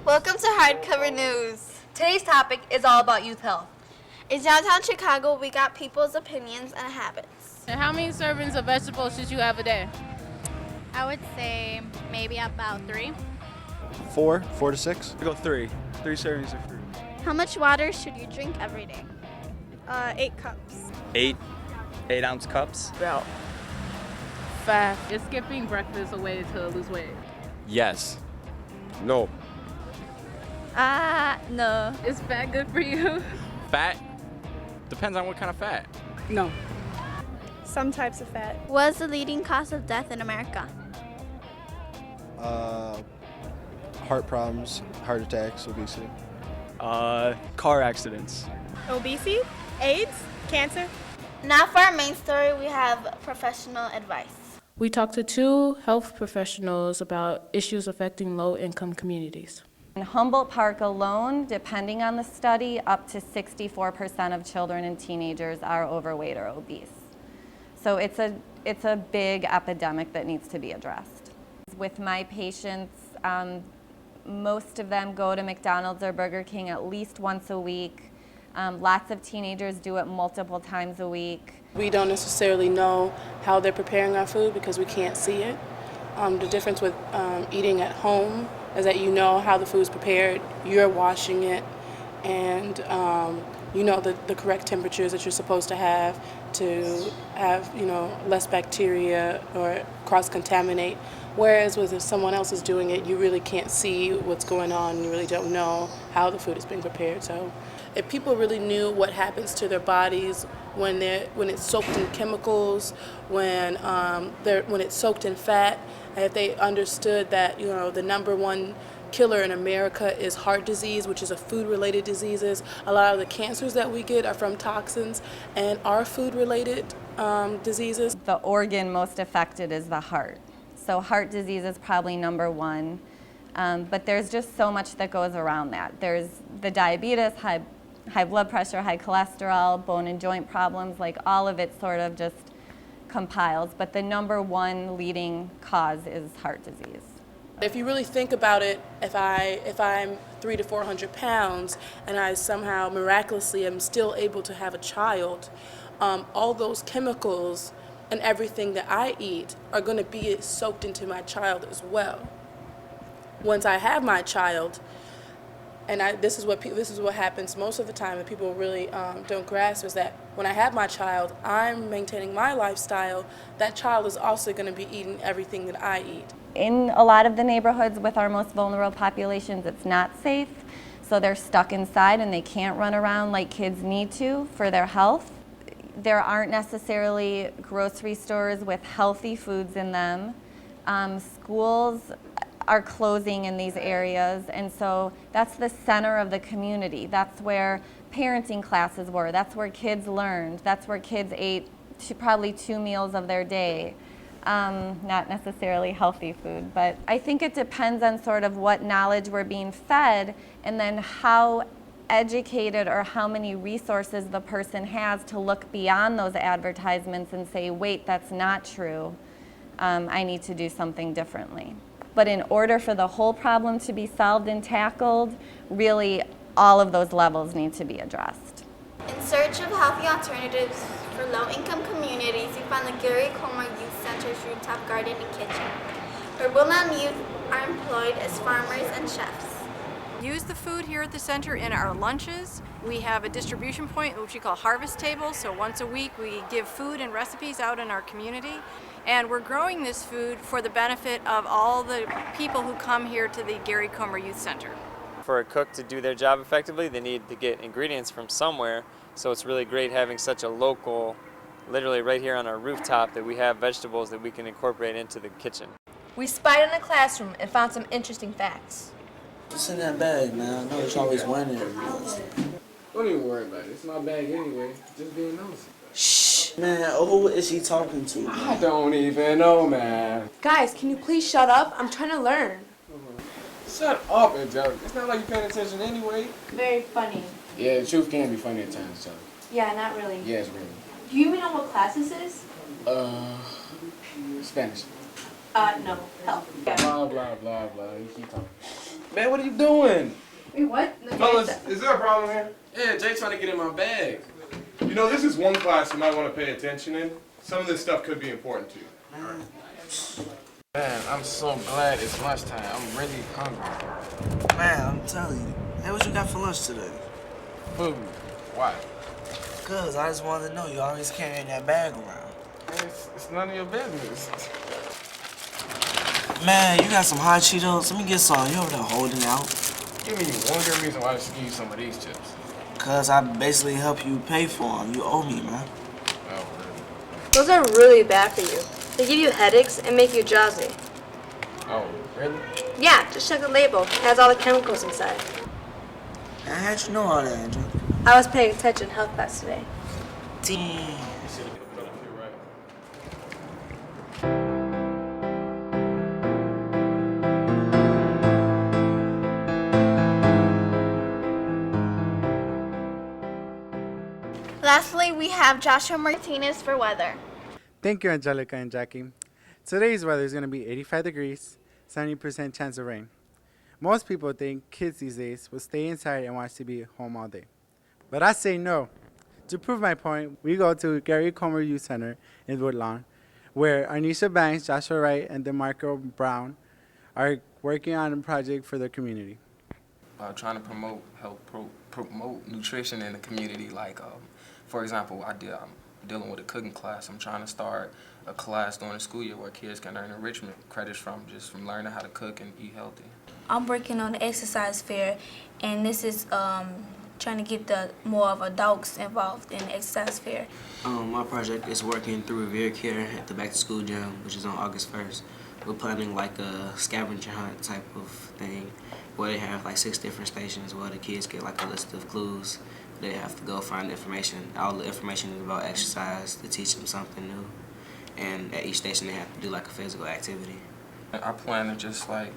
Welcome to Hardcover News. Today's topic is all about youth health. In downtown Chicago, we got people's opinions and habits. And how many servings of vegetables should you have a day? I would say maybe about 3. 4 to 6. I go 3 servings of fruit. How much water should you drink every day? 8 cups. 8-ounce cups. About 5. Is skipping breakfast a way to lose weight? Yes. No. No. Is fat good for you? Fat? Depends on what kind of fat. No. Some types of fat. What is the leading cause of death in America? Heart problems, heart attacks, obesity. Car accidents. Obesity, AIDS, cancer. Now for our main story, we have professional advice. We talked to 2 health professionals about issues affecting low-income communities. In Humboldt Park alone, depending on the study, up to 64% of children and teenagers are overweight or obese. So it's a big epidemic that needs to be addressed. With my patients, most of them go to McDonald's or Burger King at least once a week. Lots of teenagers do it multiple times a week. We don't necessarily know how they're preparing our food because we can't see it. The difference with eating at home is that you know how the food's prepared, you're washing it, and you know the correct temperatures that you're supposed to have less bacteria or cross-contaminate. Whereas if someone else is doing it, you really can't see what's going on, and you really don't know how the food is being prepared. So if people really knew what happens to their bodies when it's soaked in chemicals, when it's soaked in fat, and if they understood that the number one killer in America is heart disease, which is a food-related diseases. A lot of the cancers that we get are from toxins and are food-related diseases. The organ most affected is the heart. So heart disease is probably number 1. But there's just so much that goes around that. There's the diabetes, high blood pressure, high cholesterol, bone and joint problems, like all of it sort of just compiles. But the number 1 leading cause is heart disease. If you really think about it, if I'm 300 to 400 pounds and I somehow miraculously am still able to have a child, all those chemicals and everything that I eat are going to be soaked into my child as well. Once I have my child, and this is what happens most of the time that people really don't grasp, is that when I have my child, I'm maintaining my lifestyle. That child is also going to be eating everything that I eat. In a lot of the neighborhoods with our most vulnerable populations, it's not safe, so they're stuck inside and they can't run around like kids need to for their health. There aren't necessarily grocery stores with healthy foods in them. Schools are closing in these areas, and so that's the center of the community. That's where parenting classes were. That's where kids learned. That's where kids ate probably 2 meals of their day. Not necessarily healthy food, but I think it depends on sort of what knowledge we're being fed and then how educated or how many resources the person has to look beyond those advertisements and say, wait, that's not true. I need to do something differently. But in order for the whole problem to be solved and tackled, really all of those levels need to be addressed. In search of healthy alternatives for low-income communities, we found the Gary Comer Youth Center's rooftop garden and kitchen, where Willam youth are employed as farmers and chefs. Use the food here at the center in our lunches. We have a distribution point, which we call Harvest Table, so once a week we give food and recipes out in our community. And we're growing this food for the benefit of all the people who come here to the Gary Comer Youth Center. For a cook to do their job effectively, they need to get ingredients from somewhere, so it's really great having such a local, literally right here on our rooftop, that we have vegetables that we can incorporate into the kitchen. We spied in the classroom and found some interesting facts. What's in that bag, man? I know it's always wearing it. Don't even worry about it. It's my bag anyway. Just being nosy. Shh, man. Who is he talking to? I don't even know, man. Guys, can you please shut up? I'm trying to learn. Shut up, Angelica. It's not like you're paying attention anyway. Very funny. Yeah, the truth can be funny at times, so. Yeah, not really. Yeah, it's really. Do you even know what class this is? Spanish. No. Health. Blah, blah, blah, blah. You keep talking. Man, what are you doing? Wait, what? Fellas, is there a problem here? Yeah, Jay's trying to get in my bag. You know, this is one class you might want to pay attention in. Some of this stuff could be important to you. Man, I'm so glad it's lunchtime. I'm really hungry. Man, I'm telling you. Hey, what you got for lunch today? Food. Why? Cause I just wanted to know you always carrying that bag around. Man, it's none of your business. Man, you got some hot Cheetos? Let me get some. You over there holding out? Give me one good reason why I should give you some of these chips. Cause I basically help you pay for them. You owe me, man. Oh, really? Those are really bad for you. They give you headaches and make you drowsy. Oh, really? Yeah, just check the label. It has all the chemicals inside. How'd you know all that, Angel? I was paying attention in health class today. Damn. Lastly, we have Joshua Martinez for weather. Thank you, Angelica and Jackie. Today's weather is going to be 85 degrees, 70% chance of rain. Most people think kids these days will stay inside and watch TV home all day. But I say no. To prove my point, we go to Gary Comer Youth Center in Woodlawn, where Arnisha Banks, Joshua Wright, and DeMarco Brown are working on a project for the community. Trying to promote nutrition in the community. Like, for example, I'm dealing with a cooking class. I'm trying to start a class during the school year where kids can earn enrichment credits from learning how to cook and eat healthy. I'm working on the exercise fair, and this is trying to get more of adults involved in the exercise fair. My project is working through Revere Care at the Back to School Jam, which is on August 1st. We're planning like a scavenger hunt type of thing where they have like 6 different stations where the kids get like a list of clues. They have to go find information. All the information is about exercise to teach them something new. And at each station they have to do like a physical activity. I plan to just like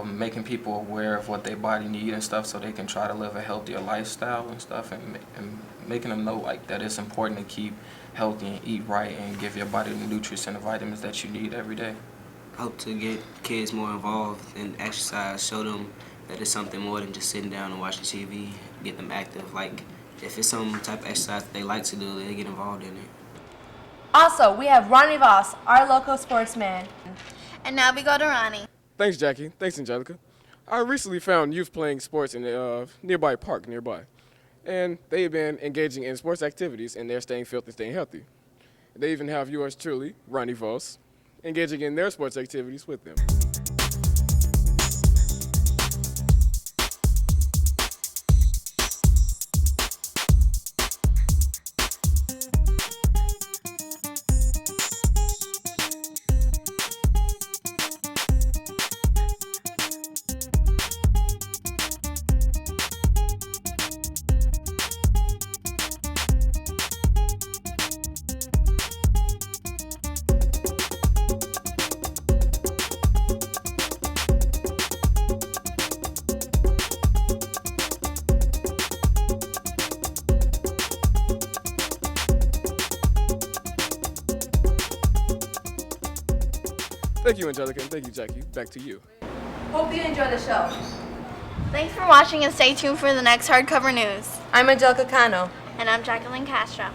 making people aware of what their body needs and stuff so they can try to live a healthier lifestyle and stuff, and making them know like that it's important to keep healthy and eat right and give your body the nutrients and the vitamins that you need every day. I hope to get kids more involved in exercise, show them that it's something more than just sitting down and watching TV, get them active. Like, if it's some type of exercise that they like to do, they get involved in it. Also, we have Ronnie Voss, our local sportsman. And now we go to Ronnie. Thanks, Jackie. Thanks, Angelica. I recently found youth playing sports in a nearby park nearby. And they've been engaging in sports activities, and they're staying fit and staying healthy. They even have yours truly, Ronnie Voss, engaging in their sports activities with them. Thank you, Angelica, and thank you, Jackie. Back to you. Hope you enjoy the show. Thanks for watching and stay tuned for the next hardcover news. I'm Angelica Cano. And I'm Jacqueline Castro.